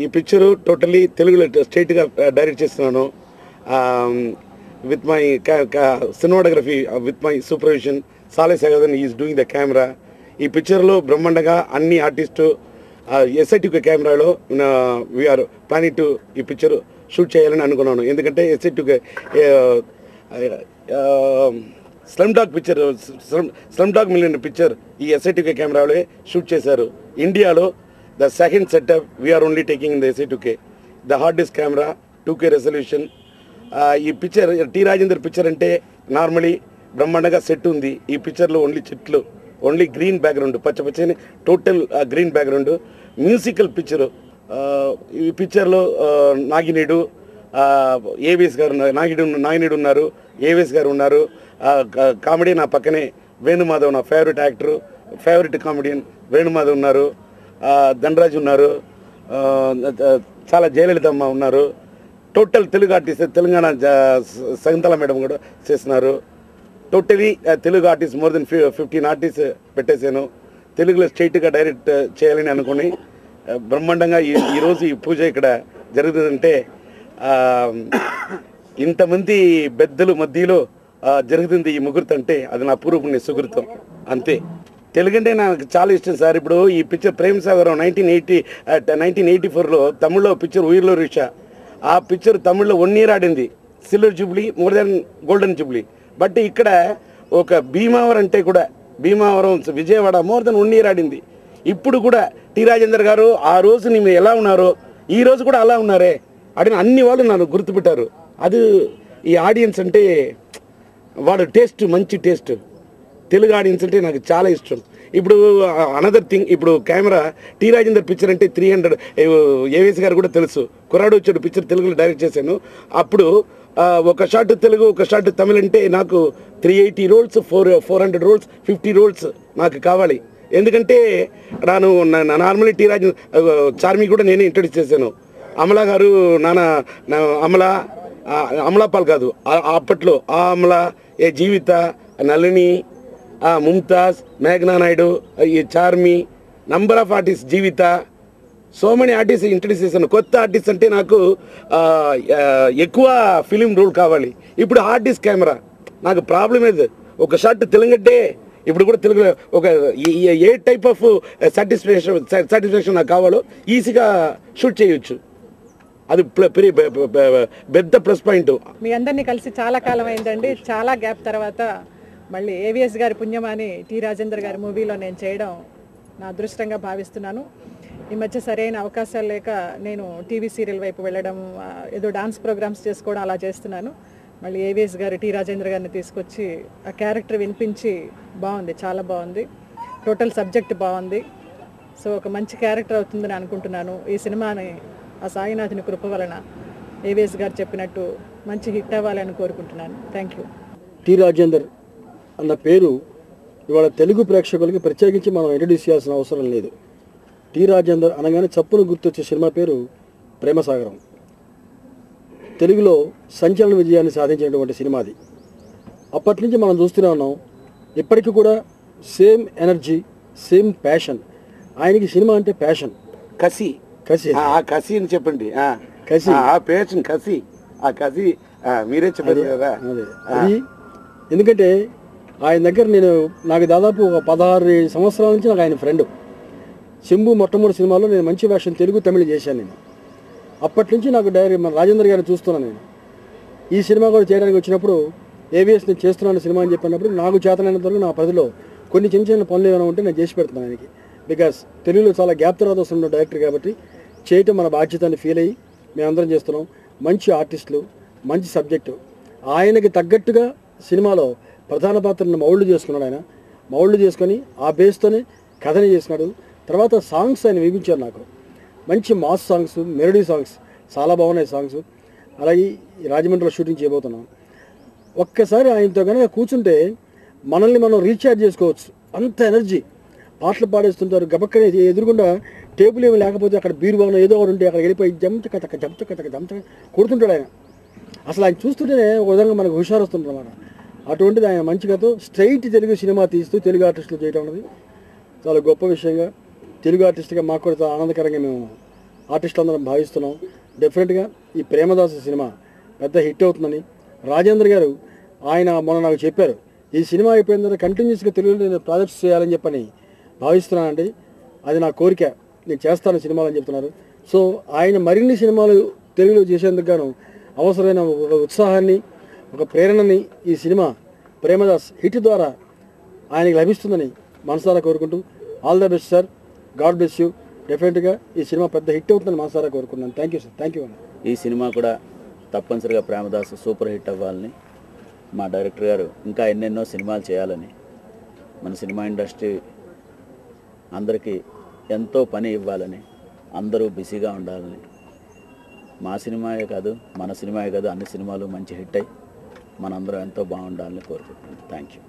ఈ picture totally తెలుగులో స్ట్రైట్గా డైరెక్ట్ చేస్తున్నాను. With my cinematography with my supervision సాలే సగదన్ ఈజ్ డూయింగ్ ద కెమెరా. ఈ పిక్చర్లో బ్రహ్మాండంగా అన్ని ఆర్టిస్టు SITK కెమెరాలో వీఆర్ ప్లానింగ్ టు ఈ పిక్చర్ షూట్ చేయాలని అనుకున్నాను. ఎందుకంటే SITK slumdog million picture ఈ SITK కెమెరాలో షూట్ చేశారు. ఇండియాలో the second setup we are only taking in the SITK the hard disk camera 2K resolution. ఈ పిక్చర్ టి రాజేందర్ పిక్చర్ అంటే నార్మలీ బ్రహ్మాండంగా సెట్ ఉంది. ఈ పిక్చర్లో ఓన్లీ చెట్లు, ఓన్లీ గ్రీన్ బ్యాక్గ్రౌండ్, పచ్చని total green background, musical picture. ఈ పిక్చర్లో నాగినేడు ఏవిఎస్ గారు నాగినేడు ఉన్నారు, ఏవిఎస్ గారు ఉన్నారు. కామెడీ నా పక్కనే వేణుమాధవ్, నా favourite actor, favourite comedian Venumadhav ఉన్నారు. ధనరాజ్ ఉన్నారు, చాలా జయలలితమ్మ ఉన్నారు. Total Telugu artist Telangana Shakuntala madam కూడా చేస్తున్నారు. Totally Telugu artist more than 15 artist పెట్టేశాను. తెలుగులో స్ట్రైట్గా డైరెక్ట్ చేయాలని అనుకుని బ్రహ్మాండంగా ఈరోజు ఈ పూజ ఇక్కడ జరుగుతుందంటే ఇంతమంది పెద్దలు మధ్యలో జరుగుతుంది ఈ ముహూర్తం అంటే అది నా పూర్వపుణ్య సుకృతం అంతే. తెలుగు అంటే నాకు చాలా ఇష్టం సార్. ఇప్పుడు ఈ పిక్చర్ ప్రేమ్ సాగరం 1984లో తమిళ్లో పిక్చర్ ఉయిర్లో రిషా. ఆ పిక్చర్ తమిళ్లో 1 year ఆడింది, silver Jubilee more than golden Jubilee. But ఇక్కడ ఒక భీమావరం అంటే కూడా Bhimavaram Vijayawada more than 1 year ఆడింది. ఇప్పుడు కూడా టి రాజేందర్ గారు ఆ రోజు మీరు ఎలా ఉన్నారో ఈ రోజు కూడా అలా ఉన్నారే అడిగిన అన్ని వాళ్ళు నన్ను గుర్తుపెట్టారు. అది ఈ ఆడియన్స్ అంటే వాడు టేస్ట్, మంచి టేస్ట్. తెలుగు ఆడియన్స్ అంటే నాకు చాలా ఇష్టం. ఇప్పుడు అనదర్ థింగ్, ఇప్పుడు కెమెరా టి రాజేందర్ పిక్చర్ అంటే 300 ఏవిఎస్ గారు కూడా తెలుసు. కుర్రాడు వచ్చాడు పిక్చర్ తెలుగులో డైరెక్ట్ చేశాను. అప్పుడు ఒక షాట్ తెలుగు ఒక షాట్ తమిళ్ అంటే నాకు 380 rolls, 400 rolls, 50 rolls నాకు కావాలి. ఎందుకంటే నేను నార్మల్లీ టి రాజేందర్ చార్మి కూడా నేనే ఇంట్రడ్యూస్ చేశాను. అమలా గారు అమలాపాల్ కాదు అప్పట్లో అమలా, జీవిత, నళిని, ముంతాజ్, మేఘనా నాయుడు, ఈ Charmi, number of artist, Jeevitha, so many artist introduce చేశాను. కొత్త ఆర్టిస్ట్ అంటే నాకు ఎక్కువ ఫిలిం రోల్ కావాలి. ఇప్పుడు హార్డ్ డిస్క్ కెమెరా నాకు ప్రాబ్లం ఏది, ఒక షాట్ తెలుగంటే ఇప్పుడు కూడా తెలుగులో ఒక ఏ టైప్ ఆఫ్ సాటిస్ఫాక్షన్ నాకు కావాలో ఈజీగా షూట్ చేయొచ్చు. అది పెద్ద ప్లస్ పాయింట్. మీ అందరినీ కలిసి చాలా కాలం అయిందండి. చాలా గ్యాప్ తర్వాత మళ్ళీ ఏవిఎస్ గారి పుణ్యమాని టి రాజేందర్ గారి మూవీలో నేను చేయడం నా అదృష్టంగా భావిస్తున్నాను. ఈ మధ్య సరైన అవకాశాలు లేక నేను టీవీ సీరియల్ వైపు వెళ్ళడం, ఏదో డాన్స్ ప్రోగ్రామ్స్ చేసుకోవడం అలా చేస్తున్నాను. మళ్ళీ ఏవిఎస్ గారు టి రాజేందర్ గారిని తీసుకొచ్చి ఆ క్యారెక్టర్ వినిపించి బాగుంది, చాలా బాగుంది. టోటల్ సబ్జెక్ట్ బాగుంది. సో ఒక మంచి క్యారెక్టర్ అవుతుందని అనుకుంటున్నాను. ఈ సినిమాని ఆ సాయినాథుని కృప వలన ఏవిఎస్ గారు చెప్పినట్టు మంచి హిట్ అవ్వాలని కోరుకుంటున్నాను. Thank you. టి రాజేందర్ అన్న పేరు ఇవాళ తెలుగు ప్రేక్షకులకి ప్రత్యేకించి మనం ఇంట్రడ్యూస్ చేయాల్సిన అవసరం లేదు. టి రాజేందర్ అనగానే చప్పును గుర్తొచ్చే సినిమా పేరు ప్రేమసాగరం. తెలుగులో సంచలన విజయాన్ని సాధించినటువంటి సినిమా అది. అప్పటి నుంచి మనం చూస్తూనే ఉన్నాం. ఇప్పటికీ కూడా సేమ్ ఎనర్జీ, సేమ్ ప్యాషన్. ఆయనకి సినిమా అంటే ప్యాషన్, కసి కసి అని చెప్పండి. కసి ప్యాషన్, కసి కసి మీరే చెప్పారు కదా. అది ఎందుకంటే ఆయన దగ్గర నాకు దాదాపు ఒక 16 సంవత్సరాల నుంచి నాకు ఆయన ఫ్రెండ్. శంభు మొట్టమొదటి సినిమాలో నేను మంచి వేషం తెలుగు తమిళ చేశాను. నేను అప్పటి నుంచి నాకు మన రాజేందర్ గారిని చూస్తున్నాను. నేను ఈ సినిమా కూడా చేయడానికి వచ్చినప్పుడు ఏవిఎస్ నేను చేస్తున్నాను సినిమా అని చెప్పినప్పుడు నాకు చేతనైనంత వరకు నా పరిధిలో కొన్ని చిన్న చిన్న పనులు ఏమైనా ఉంటే నేను చేసి పెడుతున్నాను ఆయనకి. బికాస్ తెలుగులో చాలా గ్యాప్ తర్వాత వస్తున్న డైరెక్టర్ కాబట్టి చేయటం మన బాధ్యత అని ఫీల్ అయ్యి మేమందరం చేస్తున్నాం. మంచి ఆర్టిస్టులు, మంచి సబ్జెక్టు. ఆయనకి తగ్గట్టుగా సినిమాలో ప్రధాన పాత్రను మౌల్డ్ చేసుకున్నాడు. ఆయన మౌల్డ్ చేసుకొని ఆ బేస్తోనే కథని చేసినాడు. తర్వాత సాంగ్స్ ఆయన వినిపించారు నాకు. మంచి మాస్ సాంగ్స్, మెలోడీ సాంగ్స్ చాలా బాగున్నాయి సాంగ్స్. అలాగే రాజమండ్రిలో షూటింగ్ చేయబోతున్నాం. ఒక్కసారి ఆయనతో కనుక కూర్చుంటే మనల్ని మనం రీఛార్జ్ చేసుకోవచ్చు. అంత ఎనర్జీ. పాటలు పాడేస్తుంటారు. గబక్కనే ఎదురుగుండా టేబుల్ ఏమి లేకపోతే అక్కడ బీరు బాగున్నా ఏదో ఒకటి ఉంటే అక్కడ వెళ్ళిపోయి జంచక కొడుతుంటాడు ఆయన. అసలు ఆయన చూస్తుంటేనే ఒక విధంగా మనకు హుషారు వస్తుంటారు అన్నమాట. అటువంటిది ఆయన మంచిగాతో స్ట్రైట్ తెలుగు సినిమా తీస్తూ తెలుగు ఆర్టిస్టులు చేయడం అనేది చాలా గొప్ప విషయంగా, తెలుగు ఆర్టిస్ట్గా మాకు కూడా చాలా ఆనందకరంగా మేము ఆర్టిస్టులు అందరం భావిస్తున్నాం. డెఫినెట్గా ఈ ప్రేమదాసు సినిమా పెద్ద హిట్ అవుతుందని రాజేంద్ర గారు ఆయన మొన్న నాకు చెప్పారు, ఈ సినిమా అయిపోయిన తర్వాత కంటిన్యూస్గా తెలుగులో నేను ప్రాజెక్ట్స్ చేయాలని చెప్పని భావిస్తున్నానండి. అది నా కోరిక, నేను చేస్తాను సినిమాలు అని చెప్తున్నారు. సో ఆయన మరిన్ని సినిమాలు తెలుగులో చేసేందుకు గాను అవసరమైన ఒక ఉత్సాహాన్ని, ఒక ప్రేరణని ఈ సినిమా ప్రేమదాస్ హిట్ ద్వారా ఆయనకి లభిస్తుందని మనసారా కోరుకుంటూ all the best sir, God bless you. డెఫినెట్గా ఈ సినిమా పెద్ద హిట్ అవుతుందని మనసారా కోరుకుంటున్నాను. Thank you sir, thank you. ఈ సినిమా కూడా తప్పనిసరిగా ప్రేమదాస్ సూపర్ హిట్ అవ్వాలని, మా డైరెక్టర్ గారు ఇంకా ఎన్నెన్నో సినిమాలు చేయాలని, మన సినిమా ఇండస్ట్రీ అందరికీ ఎంతో పని ఇవ్వాలని, అందరూ బిజీగా ఉండాలని, మా సినిమాయే కాదు మన సినిమాయే కాదు అన్ని సినిమాలు మంచి హిట్ అయ్యి మనందరం ఎంతో బాగుండాలని కోరుకుంటున్నాను. Thank you.